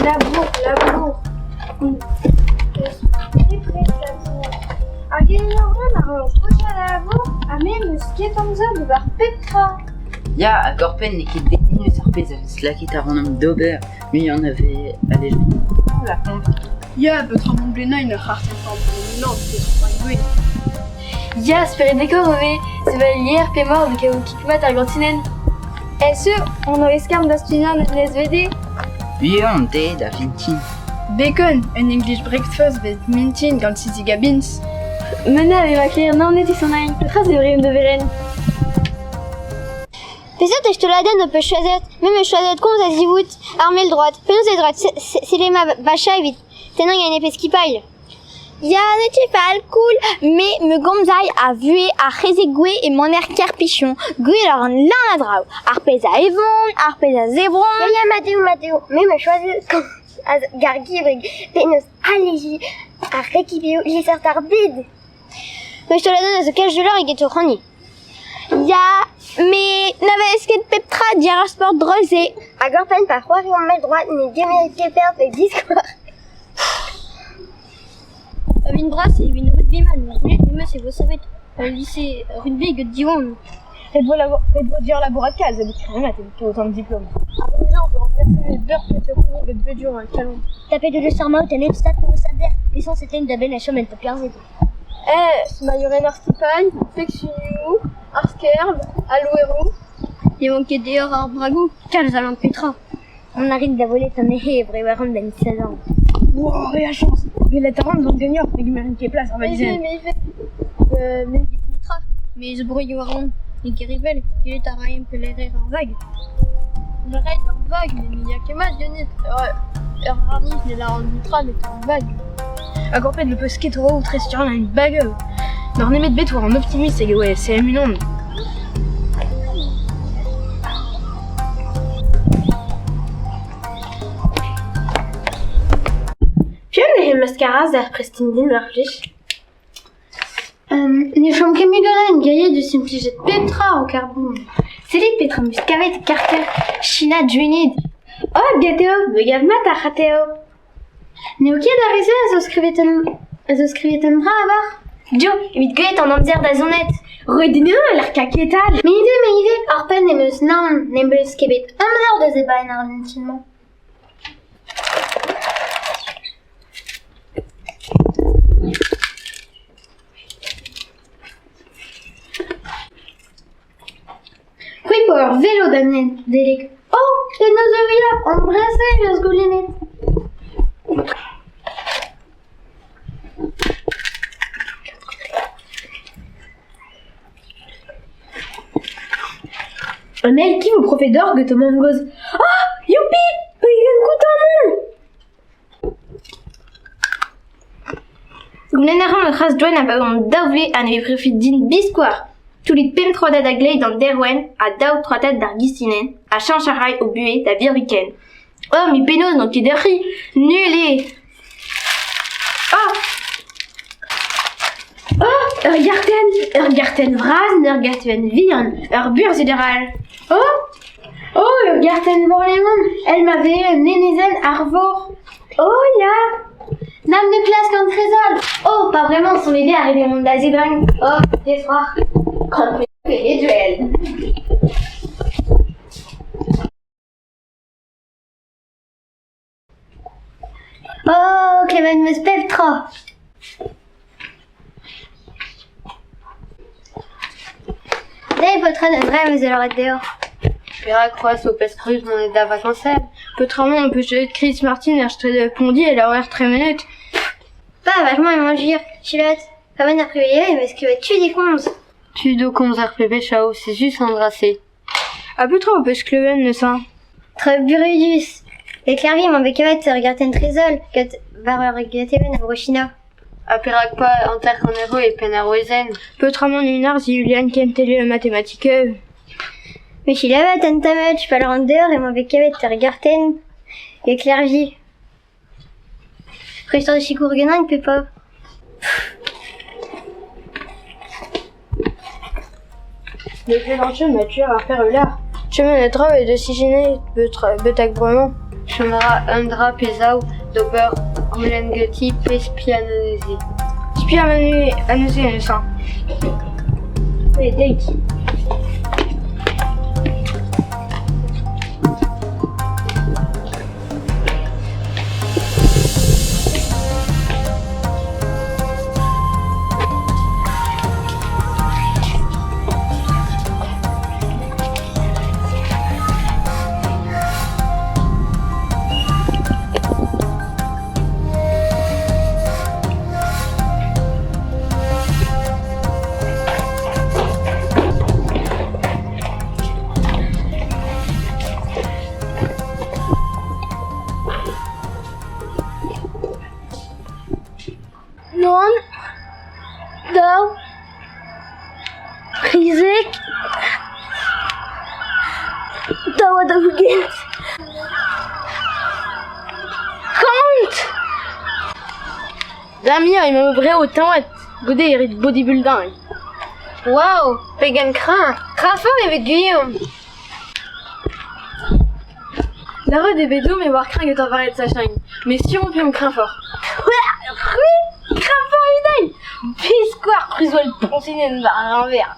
Labour. Ja, a gorpen ne ket benus ar pezh slakit ar an d'ober, mais y en avait à l'échelle. La pompe. Ya, petra mon blenain ur c'harten non, c'est pas Ya, spere dekor ove, se va lier pe mort de kao kikmat ar gantinen. Ce, on a eskarm da studiant en SVD. On te da vintin. Bacon, un English breakfast vet mintin gant Sisi Gabins. Mena ave ma clair, non net son ein, petra se vreem de veren. Pezet je te la donne pe chazet, même chazet kon za zivout, armel droite. Penaos e droite, c'est les ma bacha evit. Tenan y a une épaisse qui paille. Ya ne pas cool, mais me gomzai a vu a rezegwe et mon air carpichon. Gwe leur l'un à drau. Arpeza Evon, arpeza Zebron. Ya Matteo, mais me choisis comme gargi avec penos allégi a réquipio les certar bide. Mais je te la donne à ce cache de l'or et get au rani. Ya, mais n'avait esquet peptra dire sport drôle c'est. A gorpen par roi et on met droite ni démérité perdre et discours. Une brasse et une rugbyman, vous voulez c'est vous savez, au lycée rugby que diwan. Faites-vous dire la bourrade case, vous créez ma tête autant de diplômes. Déjà, on peut remplacer les beurres de chronique de peu dur un calon. Tapez de sarma ou t'as stade comme ça d'air. L'essence c'était une d'abel à chômage, t'as perdu. Mayoren arstipagne, pexuniu, arskerb, alouero. Il manquait dehors à Bragou, quels allant petra. On arrive d'avoler ton nez et vraiment d'un 16 ans. Wow, et la chance. Mais la tarante dans le gagneur, mais il mérite qui place, on va dire. Mais petra. Mais je brouille au rond. Et qui rivel, il est à rien peut l'errer en vague. Le reste en vague, mais il y a que mal, Dionys. Errarnis, mais la rendutra, mais en vague. À Gorpet, le peu skate ou très sur une bague. Non, on est mettre bête en optimiste, et ouais, c'est amusant. Pion e mascaras ar prestindin warflich. Ne chom ket megoren gaillet de simpliget petra au carbone. Selit petra muscavet carter china djuenid. Oh gateo, begav mat ar chateo. Ne o ket ar reze a zo skrivetan dra avar. Dio, evit goet an amzer da zonet. Roedineo l'ar kaketal. Me ide, ar pen nemeus nan, nemeus kebet amzer de zebaen ar lentinman. Qui por vélo d'Amien délég. Oh, les nozovia, embrassez les goulinettes. Un el qui vous profite d'orgue, Thomas Ngoz. Ah, youpi, payen coutant. Goulenaran le ras douane a bagon d'avlé a ne profite d'une biscoire. Tous les pen 3 dates à glade dans Derwen, à Dao 3 dates d'Argistinen, à Chancharai au buet d'à Virriken. Oh, mi pénose dans tes derri, nulé. Oh, Urgarten vraz, Urgarten vian, Urbur sidéral. Oh, Urgarten vorlemon, elle m'avait nénézen arvor. Oh, ya. Nam de classe comme trésor. Oh, pas vraiment, son idée arrivée au monde d'Azébring. Oh, des soirs. Quand les duels. Oh, Clément me spectre. Dave, votre de vrai, mais alors dehors. Pera croise au pescruz mon aide à vacances. Peut-être on peut jouer de Chris Martin et acheter de Pondi et la horaire très minute. Pas vachement et manger. Chilote. Pas mal à prier, mais ce que tu dis conze. Tu do conze RPP chao, c'est juste embrassé. A peu trop parce que le ne sent. Très buridus. Les claviers m'en bécavet se regardent un trésol. Que va regarder à Brochina. A perac pas interconero et penaroisen. Peut-être mon une heure si Julian Kentele le mathématique. Mais si là va tant tamet, je peux le rendre dehors et m'en bécavet se regarder. Et clavier. Préhistoire de Chicourguenin, il peut pas. Le plus grand jeu mature à faire l'art. Chemin de travail et de siginer, betak vraiment. Schmara undra pesau d'ober gulengeti pes pianesi. Spianesi ne sang. Allez, date. Non. Dau. Rizek. Dawa da Hugent. Kant. Damien, il me vrai autant être. Godé, il est bodybuilding. Wow, Pagan crin. Rafa avec Guillaume. La rue des bédous, mais voir craint que t'en parlais de sa chaîne. Mais si on peut me craint fort. Ouais, craint fort, évidemment. Bisquoire, crusol, poncine, à l'envers.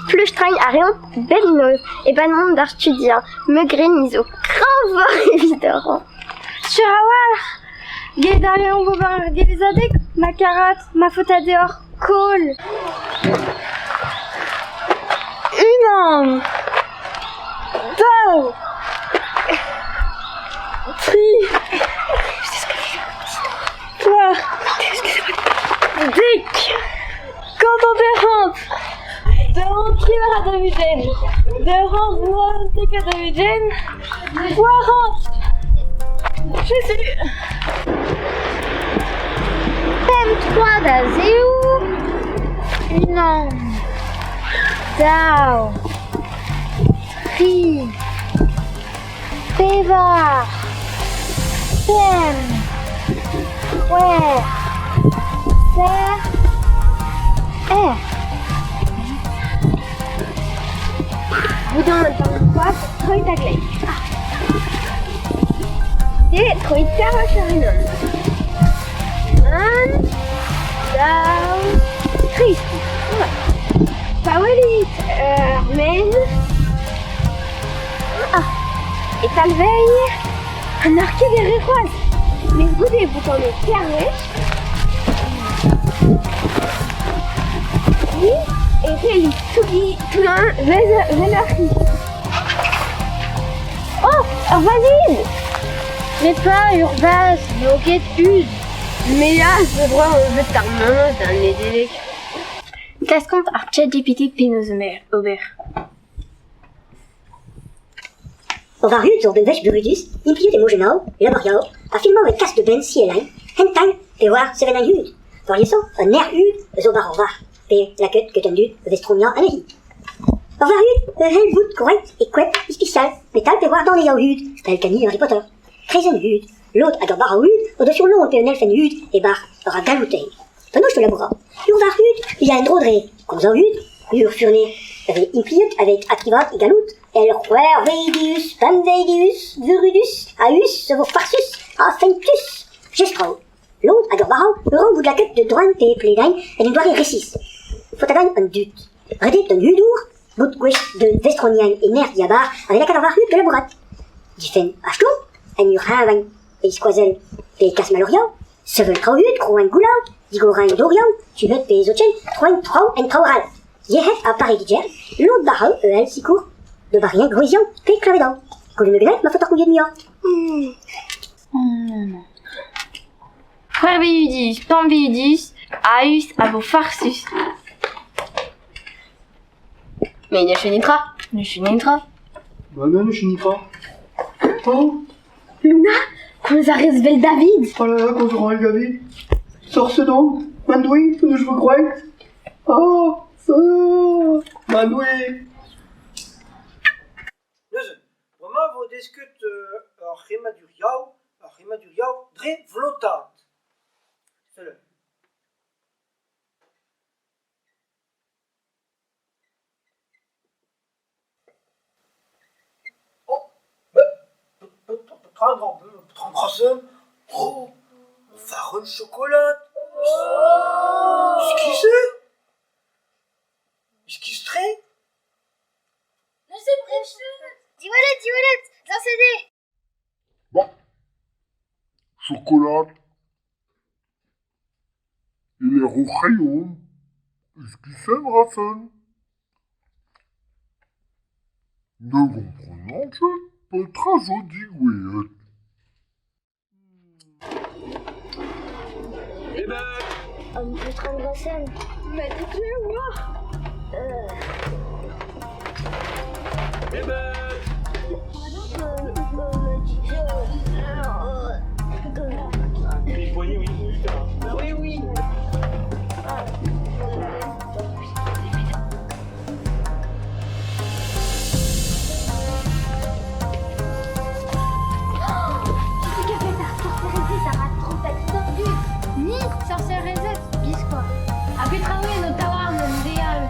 Plus streng a rien belle et pas de monde d'arstudien. Me grenizo. Cravor évidemment. Sur Awar, gay derrière on va voir les adèques, ma carotte, ma faute à dehors, cool. Une homme. Deux. Tri. Toi. Dick. Quand on te rentre. De rentrer à Davidjen. De rentrer à Davidjen. Rentre. Je suis. M3 d'Azéou. Une homme. Dao. Tri. Pévar. Sem. Ouais. Serre. R. Boudin maintenant quoi? Troy Tagley. Et Troy Caracharino. Un. Down. Triste. Pawelit. Men. Ah. Et Talveille. Un arqué des récoises. Mais goûtez, vous en êtes carré. Oui. Et Réli. Toulin. Vélarki. Oh. Vas-y. Mais pas Urbas. Loquet Uz. Mais là, je vois un jeu de main dans les délais. Cascante ar ChatGPT Pinozomer, Aubert. Overhut sur den Wech Burudus, impliet emogenau, laboriau, a filmau et cast de ben CLI, hentan, pe war seven an hud. For yeso, un ner hud, zo bar orvar, pe laket ket an dud, vestronia an ehi. Overhut, hel bout correct et quet, spécial, metal pe war dans les yao hud, tel kani Harry Potter. Trezen hud, l'autre a bar hud, au-dessus long pe un elfen hud, et bar ra galoutei. Tono je te labora. Overhut, il y a un drodre, comme zo hud, ur furné, avec impliet avec activat et galout, el roer veidius, panveidius, virudus, aus, vos farsus, afentus, gestrau. L'autre a barau, ur bout de la quête de droine pe plédain, et une doire récis. Fotagagne un dut. Redet un hudour, bout gwesh de vestronian et ner diabar, avec la cadavarhut de labourat. Difen achlon, en ur havagne, et squazel, pe cas maloriau, sevel trauhut, croin goulau, digorain doriau, tuvet pe zochen, troin trau en traural. Yehet a pari diger, l'autre barau, el sicour, de barrien gruision, pe clavedau. Columeglet ma fotarcouillet de mior. Frère Béudis, Pambéudis, Aus, Abo Farsus. Mais il ne chenitra. Bah non, je n'y pas. Oh, Luna, qu'on nous a réservé David. oh là là, quand je rends le David. Sors ce donc, Mandoui, que je vous crois. Oh, Mandoui. Leuze, vraiment vous discutez Rimaduriau, dre vlotat. C'est le. Oh, Trente-trois. Oh, on va une chocolat. Ce qui c'est? Ce qui se traite? Dis-moi-le, j'en sais des. Bon. Chocolat. Il est au crayon. Ce qui s'aime, Raphaël. Ne comprenant que pas très joli, oui. Le train de Grassen. Mais dis-le, moi. Ni sorcière Reset, bis quoi. Après travailler notre tawar, notre idéal.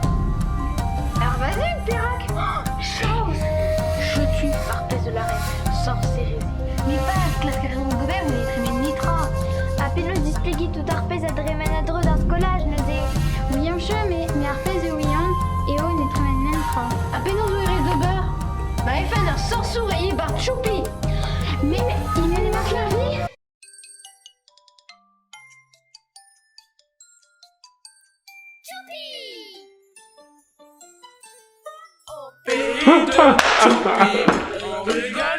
Alors vas-y, Pérac. Chance. Je tue Arpès de la reine, sorcellerie. Mais pas classe carrément de gober ou les trémènes nitra. Appelle-le displéguit tout Arpès à dremenadre dans ce collage, ne dé. William Che, mais Arpès et William, et oh, les trémènes nitra. Appelle nos ouvriers de beurre. Bah, il fait un sorceau rayé par Choupi. Mais, il est ma clavier. Pays de Choupi, on regarde